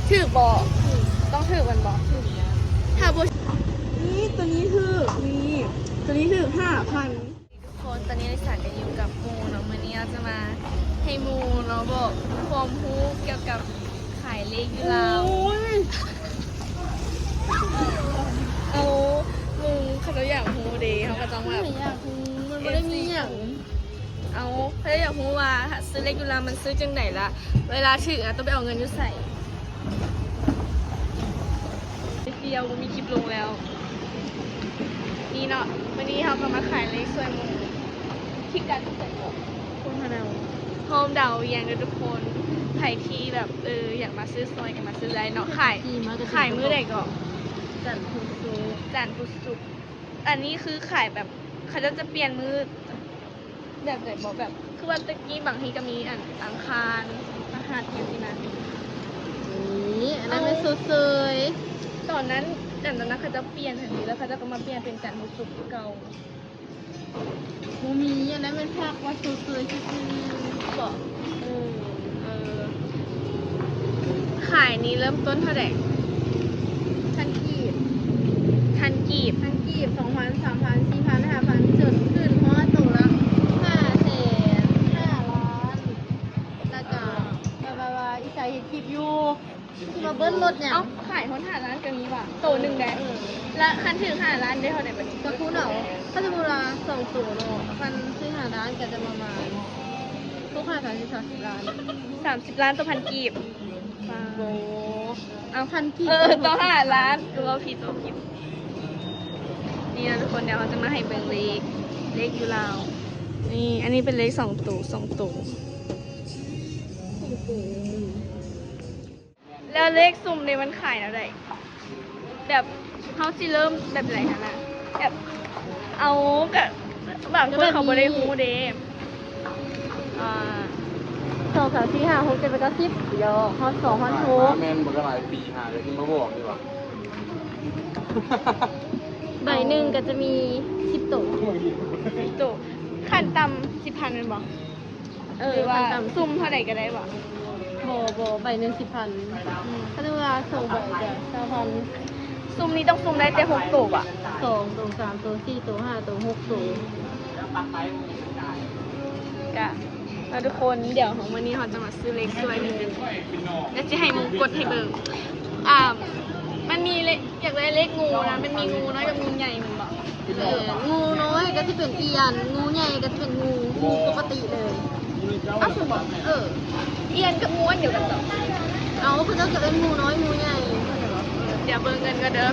ถือบอกต้องถือมันบอกถ้าบนี่ตัวนี้คือนี่ตัวนี้คือ5,000ทุกคนตอนนี้ลิซ่าก็อยู่กับมูเนาะวันนี้เราจะมาให้มูเนาะบอกความรู้เกี่ยวกับขายเลขอยู่แล้วเอามูเขาจะอยากมูเดย์เขาก็ต้องแบบอยากรู้มันไม่ได้มีอย่างเอาเขาจะอยากมูว่าซื้อเลขอยู่แล้วมันซื้อจังไหนละเวลาถือต้องไปเอาเงินอยู่ใส่เดียวมีคลิปลงแล้วนี่เนาะวันนี้เขาก็มาขายเลขสวยมูที่กันใส่คุณพนาวโฮมเดาอย่างเดียวทุกคนใครที่แบบอยากมาซื้อซอยกันมาซื้อไรเนาะขายมือใดก่อนจันทร์พุธศุกร์อันนี้คือขายแบบเขาจะเปลี่ยนมือแบบไหนบอกแบบคือว่าตะกี้บางทีก็มีอังคารพฤหัสอย่างนี้นะนี่อันนั้นเป็นสวยตอนนั้นเขาจะเปลี่ยนทันทีแล้วเขาจะก็มาเปลี่ยนเป็นจันทร์พุธศุกร์เก่ามูมีอันนั้นเป็นภาคว่าสวยๆที่บอกขายนี้เริ่มต้นเท่าไหร่ทันกีบ2,000 2,000 3,000 4,000 5,000จนขึ้นเพราะว่าตัวละ500,000 5 ล้านแล้วก็ว่าอีสายเห็นคลิปอยู่มาเบิ้ลรถเนี่ยขายคน5 ล้านก็มีว่ะโตหนึ่งได้และคันถึง5 ล้านได้เท่าไหร่บัดนี้ก็คุณเหรอถ้าจะมูลา2ตัวเนาะคันซื้อ5 ล้านก็จะประมาณทุก30 ล้าน30 ล้านต่อพันกีบโอ้เอาพันกีบต่อ5 ล้านตัวผิดนี่นะทุกคนเดี๋ยวเขาจะมาให้เบิ่งเลขอยู่ลาวนี่อันนี้เป็นเลข2 ตัวแล้วเลขสุ่มในมันขายแล้วได้แบบเขาสิเริ่มแบบไหนคะนะแบบเอากับแบบเพื่อเขาบริหูเดม2 3 4 5 6 7 8 9 10เดี๋ยวเขา2,000แม่นบอกหลายปีหาเลยที่มาบอกดีกว่าใบหนึ่งก็จะมี10 ตัวขั้นต่ำ10,000เป็นบอกหรือว่าซุ่มเท่าไหร่ก็ได้บอกโบใบหนึ่ง10,000ถ้าดูว่าส่งใบจะ9,000ซุ่มนี้ต้องซุ่มได้แต่6 ตัวอ่ะ2 ตัว3 ตัว4 ตัว 5 ตัว 6 ตัวกะแล้วทุกคนเดี๋ยวของวันนี้เราจะมาซื้อเลขสวยนิดนึงแล้วจะให้มึงกดให้เบิ่งมันมีเลขอยากได้เลขงูนะมันมีงูน้อยกับงูใหญ่มึงบอกงูน้อยก็จะเป็นเอียนงูใหญ่ก็จะเป็นงูปกติเลยสุบอกเอียนกับงูอันเดียวกันต่อเอาคือต้องเกิดเป็นงูน้อยงูใหญ่เดี๋ยวเบิ่งเงินก็เด้อ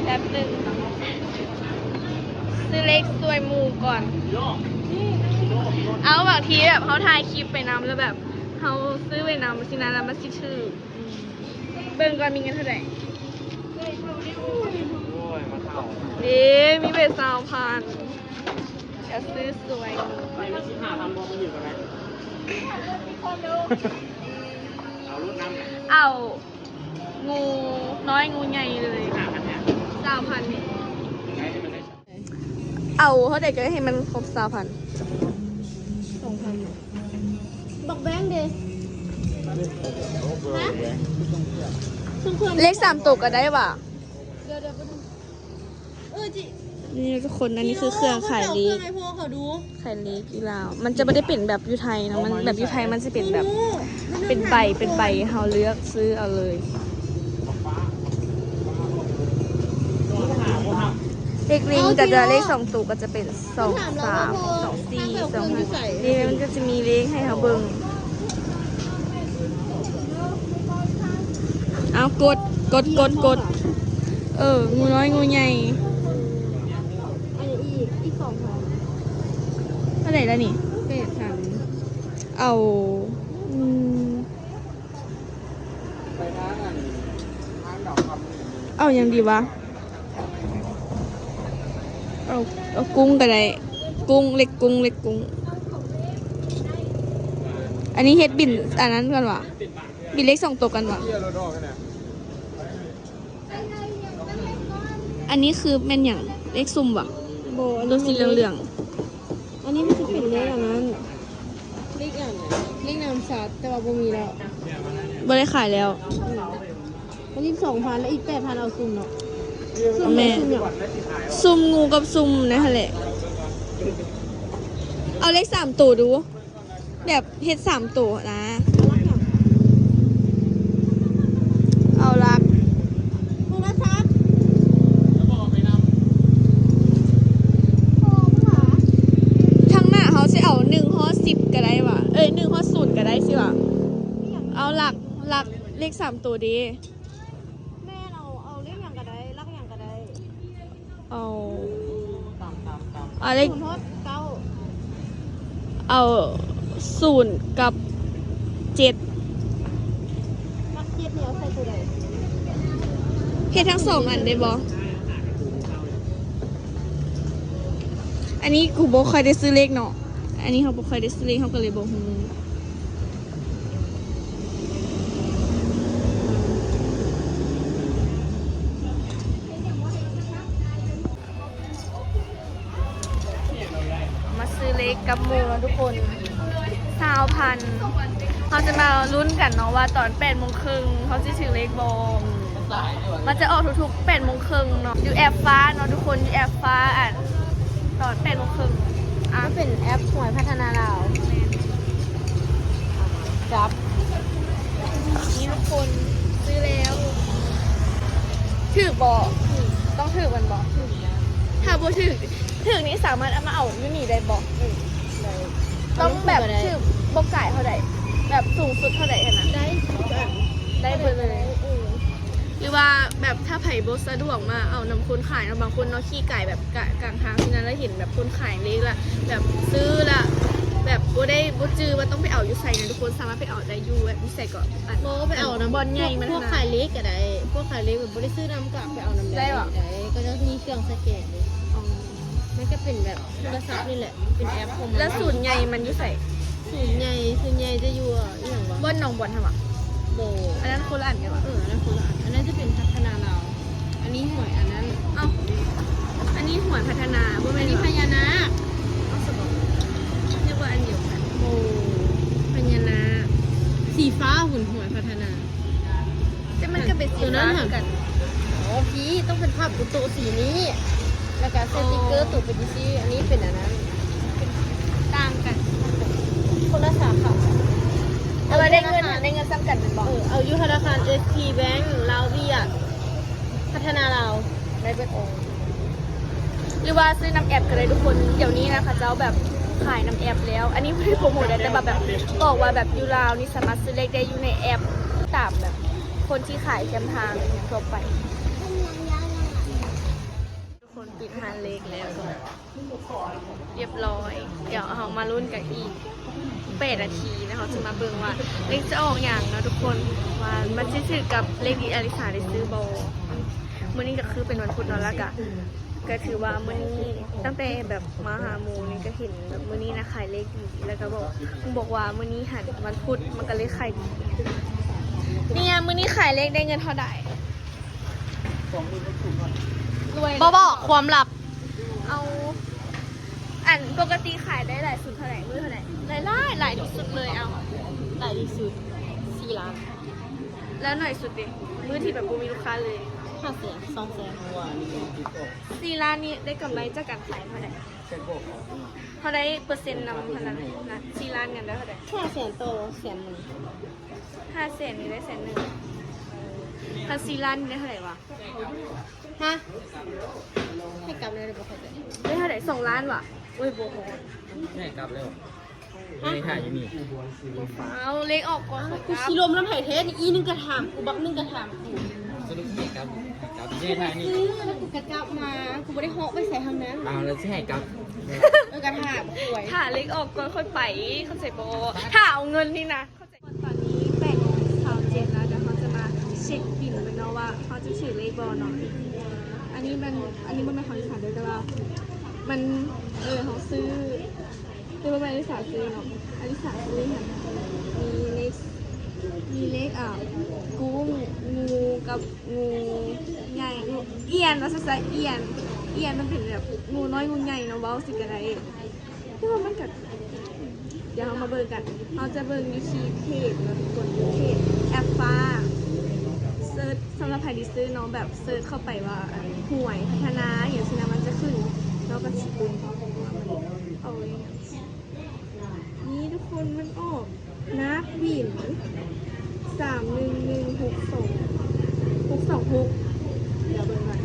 แป๊บนึงซื้อเลขสวยมูก่อนเอาบางทีแบบเขาถ่ายคลิปไปนำแล้วแบบเขาซื้อไปนำสินะแล้วมันชื่อเบิ่งก่อนมีเงินเท่าไหร่มีเบส20,000จะซื้อสวยเอางูน้อยงูใหญ่เลย3,000นี่เอาเขาเด็กก็ให้มันครบ3,000 2,000บอกแบงค์เดฮะเลข3 ตัวก็ได้ว่ะเดี๋ยวจินี่ทุกคนอันนี้คือเครื่องขายลีกขายลีกอีลาวมันจะไม่ได้เป็นแบบยูไทยนะมันแบบยูไทยมันจะเป็นแบบเป็นใบเราเลือกซื้อเอาเลยเลขลิงก็จะเลข2 ตัวก็จะเป็น2 3 2 4 2 5นี่มันก็จะมีเลขให้เขาเบิ่งเอากดงูน้อยงูใหญ่อีก2,000เท่าไหร่แล้วนี่8,000เอายังดีวะเอากุ้งก็ได้เล็กกุ้งอันนี้เฮ็ดบินอันนั้นกันวะบินเล็ก2 ตัวกันวะอันนี้คือแม่นอย่างเลขซุ่มวะตัวสีเหลืองอันนี้มันจะเป็นเลขอย่างนั้นเลขนามสัตว์แต่ว่าบ่มีแล้วบ่ได้ขายแล้ว อันนี้2,000แล้วอีก8,000เอาซุ่มเนาะ แม่ ซุ่มอย่าง ซุ่มงูกับซุ่มนะฮะแหละเอาเลข3ตัวดู แบบเฮ็ด3ตัวนะ เอาลัก โทรศัพท์ ทั้งหน้าเขาสิเอา1ฮอ10ก็ได้ว่ะ1ฮอ0ก็ได้สิว่ะเอาหลักเลข3ตัวดี แม่เราเอาเล่มอย่างก็ได้ลักอย่างก็ได้ เอาเลข คุณทศเก้า เอา0กับ7 ลักเจ็ดเนี่ยเอาใส่ตัวใด เฮ็ดทั้ง2อันได้บ่อันนี้กูบ่ค่อยได้ซื้อเลขเนาะอันนี้เขาบ่ค่อยได้ซื้อเลขเขาก็เลยบ่ฮู้มาซื้อเลขกับหมู่ทุกคน20,000เขาจะมาลุ้นกันเนาะว่าตอน8:30นเขาจะถือเลขบ่มันจะออกทุกๆ8:30นเนาะอยู่แอปฟ้าเนาะทุกคนอยู่แอปฟ้าอ่ะตอน8:30นอ่ะ ก็เป็นแอปหวยพัฒนาเราวจับ นี่ทุกคนซื้อแล้วถือบอกต้องถือมันบอกถ้าบ่ถือนี้สามารถเอามาเอาอยู่นี่ได้บอกต้องแบบถือบอกไก่เท่าไหร่แบบสูงสุดเท่าไหร่นะ ได้ทุกอัน ได้เบอร์เลยหรือว่าแบบถ้าไผ่บสะดวกมาเอานำคนขายนะบางคนเนาะขี้ไก่แบบกลางทางที่นั้นแล้วเห็นแบบคนขายเล็กละแบบซื้อละแบบบ่จื้อว่าต้องไปเอาอยู่ใส่นะทุกคนสามารถไปเอาได้อยู่แบบนี่ใส่ก็อัน โมก็ไปเอาน้ำ บอลใหญ่มัน พวก นะ ขายเล็กก็ได้พวกขายเล็กแบบบริซื้อน้ำกลับไปเอาน้ำ ได้หรอ ได้ก็จะมีเครื่องสแกนเลยมันก็เป็นแบบโทรศัพท์นี่แหละเป็นแอปของมัน แล้วสูตรใหญ่มันอยู่ใส่ ศูนย์ใหญ่จะอยู่อ่ะอหย่างวะ บอนหนองบอนทำอ่ะ โบ อันนั้นคนละอันกันวะ อันนั้นคนละอันนั้นจะเป็นพัฒนาเราวอันนี้หวยอันนั้น เอ้าอันนี้หวยพัฒนาบ่ อั แม่ น น นี้พญานาค เอาสบอกเรียกว่าอันเดียวกัน โบ พญานาค สีฟ้าหุ่นหวยพัฒนา แต่มันก็เป็นสี ตัวนั้ ฟ้าน เห เหรอ มือนกัน อ๋อพี่ต้องเป็นภาพบุตโตะสีนี้ แล้วก็สติกเกอร์ตัวเป็นสีอันนี้เป็นอันนั้น ต่างกัน คนละสาขา แต่ว่าได้เงินซ้ำกันเป็นบอก เอาอยู่ธนาคาร SP Bank ลาวเวียดพัฒนาเราวได้เป็นองค์ หรือว่าซื้อน้ำแอปกันเลยทุกคนเดี๋ยวนี้นะคะเจ้าแบบขายน้ำแอปแล้ว อันนี้ไม่ได้โปรโมทเลยแต่แบบบอกว่าแบบยูราวนี่สามารถซื้อเลขได้อยู่ในแอปตามแบบ คนที่ขายแคมทางทั่วไป ทุกคนปิดหานเลขแล้วเรียบร้อย เดี๋ยวเอามาลุ้นกันอีก8 นาทีนะคะจะมาเบิ่งว่าเลขจะออกอย่างนะทุกคนว่ามันจะถือกับเลขที่อลิสาได้ซื้อโบมื้อนี้ก็คือเป็นวันพุธเนอะแล้วก็ถือว่ามื้อนี้ตั้งแต่แบบมาหาหมูนี่ก็เห็นแบบมื้อนี้นะขายเลขดีแล้วก็บอกว่ามื้อนี้หันวันพุธมันก็เลยขายดีเนี่ยมื้อนี้ขายเลขได้เงินเท่าไหร่รวยเลย บอกความลับ เอาอันปกติขายได้หลายสุดเท่าไหร่มื้อเท่าไหร่หลายที่สุดเลยเอา หลายที่สุด4 ล้าน แล้วหน่อยสุดดิมื้อที่แบบบ่มีลูกค้าเลย 5 แสน2 แสน 4 ล้านนี้ได้กำไรจากการขายเท่าไหร่เท่าไหร่เปอร์เซ็นต์นำเท่านั้นนะ4 ล้านเงินได้เท่าไหร่ 5 แสนโตแสนหนึ่ง 5 แสนนี่ได้แสนหนึ่งพัน4 ล้านนี่ได้เท่าไหร่วะ ฮะให้กลับเลยเลยบอกเขาจะ ได้เท่าไหร่2 ล้านวะโอ้ยโบโห แม่กลับแล้วไม่ถ่ายอยู่นี่ ฟ้าวเลขออกก่อน กูชิลมน้ำไผ่เทสอีนึงกระถามกูบักนึงกระถามกู สรุปให้กลับไม่ถ่ายนี่ แล้วกูกระจับมากูไม่ได้เหาะไปใส่ทางนั้น เอาแล้วจะให้กลับ กระถามสวย ถ้าเลขออกก่อนค่อยไปเข้าใจโบถ้าเอาเงินนี่นะเข้าใจตอนนี้8:07แล้วเดี๋ยวเขาจะมาเช็คบินกันเนาะว่าเขาจะถือเลขบอลเนาะอันนี้มันเป็นของลิซ่าด้วยแต่ว่ามันเขาซื้อคือว่าลิซ่าซื้อเนาะอลิซ่าซื้อค่ะมีเลขกุ้งงูกับงูใหญ่งูเอียนว่าซะเอียนมันเป็นแบบงูน้อยงูใหญ่เนาะเว้าสิกันได้คือว่ามันกัดเดี๋ยวเรามาเบิ่งกันเราจะเบิ่งวิธีเพจแล้วทุกคนเพจแอปฟ้าเซิร์ชสำหรับ ไพดิซื้อเนาะแบบเซิร์ชเข้าไปว่าห่วยพัฒนาอย่างสินะมันจะขึ้นแล้วก็สิบุญว่ามันเอาไว้นี่ทุกคนมันออกนักบิน31162626เดี๋ยวเบิ่งก่อน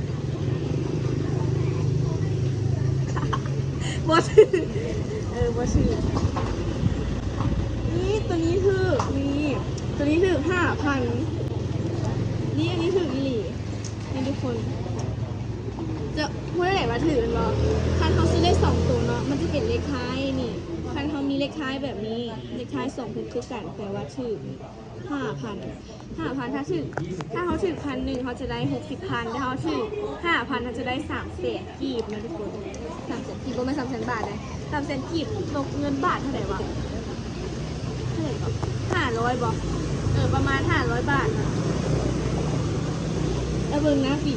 บอชื่อบอชื่อนี่ตัวนี้คือนี่ตัวนี้คือ5,000นี่อันนี้คืออีหลีนี่ทุกคนจะพูดได้ไหนว่าถือมันบอคันเขาซื้อเลข2ตัวเนาะมันจะเป็นเลขท้ายนี่คันเขามีเลขท้ายแบบนี้เลขท้าย2คือกันแปลว่าถือ5,000ถ้าถือถ้าเขาถือ1,000เขาจะได้60,000ถ้าเขาถือ5,000เขาจะได้300,000กีบนะทุกคน300,000กีบก็ไม่300,000 บาทเลย300,000กีบตกเงินบาทเท่าไหร่วะเท่าไหร่บ500บอกประมาณ500 บาทนะแล้วเบิ่งนะปี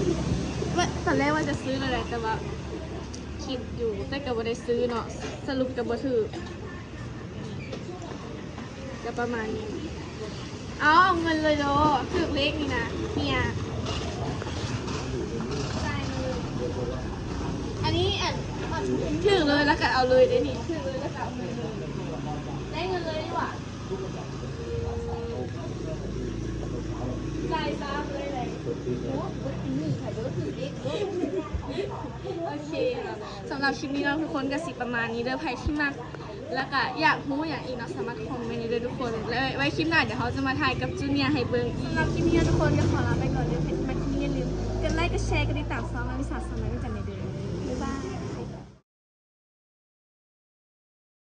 ว่าตอนแรกว่าจะซื้ออะไรแต่ว่าคิดอยู่แต่ก็บ่ได้ซื้อเนาะสรุปก็บ่ถือก็ประมาณนี้เอาเงินเลยโดถือเลขนี่นะเนี่ยจ่ายเลยอันนี้ถือเลยแล้วก็เอาเลยได้นี่ถือเลยแล้วก็เอาเลยได้เงินเลยดีกว่าจ่ายซ้ำเลยโอเคสำหรับคลิปนี้เราทุกคนก็สิประมาณนี้เด้อใครที่มากแล้วก็อยากรู้อย่างอีกเนาะสามารถคอมเมนต์ได้ทุกคนแล้วไว้คลิปหน้าเดี๋ยวเขาจะมาถ่ายกับจูเนียร์ให้เบิ่งสำหรับคลิปนี้ทุกคนก็ขอลาไปก่อนเดี๋ยวใครที่มาคลิปนี้อย่าลืมกดไลค์กดแชร์กดติดตามซ้อมและวิสาสมัยด้วยกัน